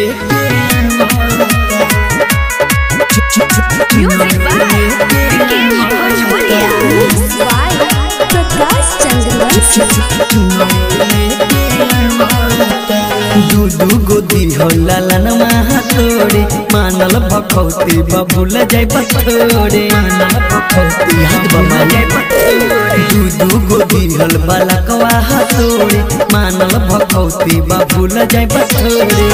लेके प्रकाश दूधू गोदी हो लालन तोड़े मानल भखौती बबुल जाय बथोड़े मानल भखौती याद बमा जाय दूधू गोदी हल बालकवा तोड़े मानल भखौती बबुल जाय बथोड़े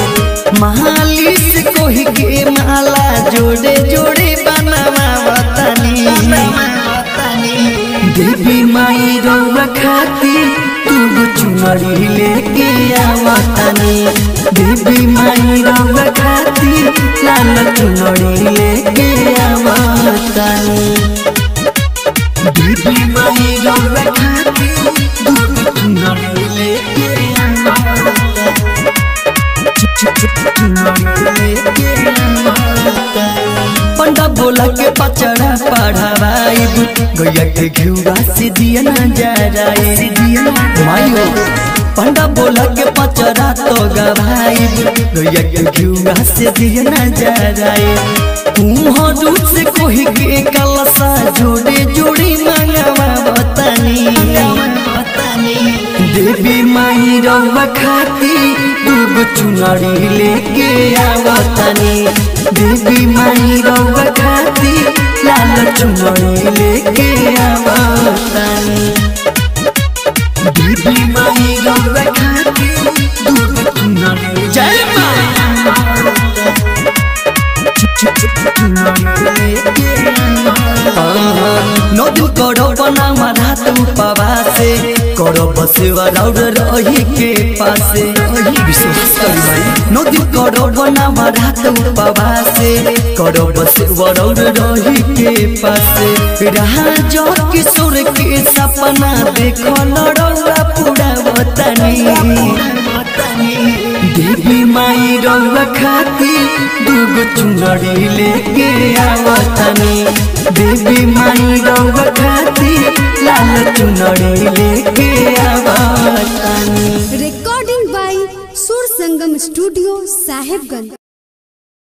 महालिस कोही के माला जोड़े जोड़े बनवा बतानी देवी माई रौवा खाती तू चुनरी लेके आवतानी देवी माई रौवा खाती लाल चुनरी लेके आवतानी देवी माई रौवा खाती तू चुनरी लेके पंडा बोला के पचड़ा पढ़ावाई गैया के घिउवा से दिया न जराए मायो पंडा बोला के पचड़ा तो गवाई गैया के घिउवा से दिया न जराए तुम दूध से कोही के कलसा जोड़े जोड़ी मंगवा बतानी देवी माई रौवा खाती दूगो चुनरी लेके आवतानी देवी माई रौवा खाती लाल चुनरी लेके आवतानी देवी माई रौवा खाती दूगो चुनरी जय मां नदी करो बनावा रात उपवासे करो बसेवा रौड़ रही के पासे विश्वास करी भाई नदी करो बनावा रात उपवासे करो बसेवा रौड़ रही के पासे राजा किशोर के सपना देखो लड़ौआ पूरा बतानी देवी माई रौवा खाती दूगो चुनरी लेके आवतानी देवी माई रौवा खाती लाल चुनरी लेके आवतानी रिकॉर्डिंग बाय सुर संगम स्टूडियो साहेबगंज।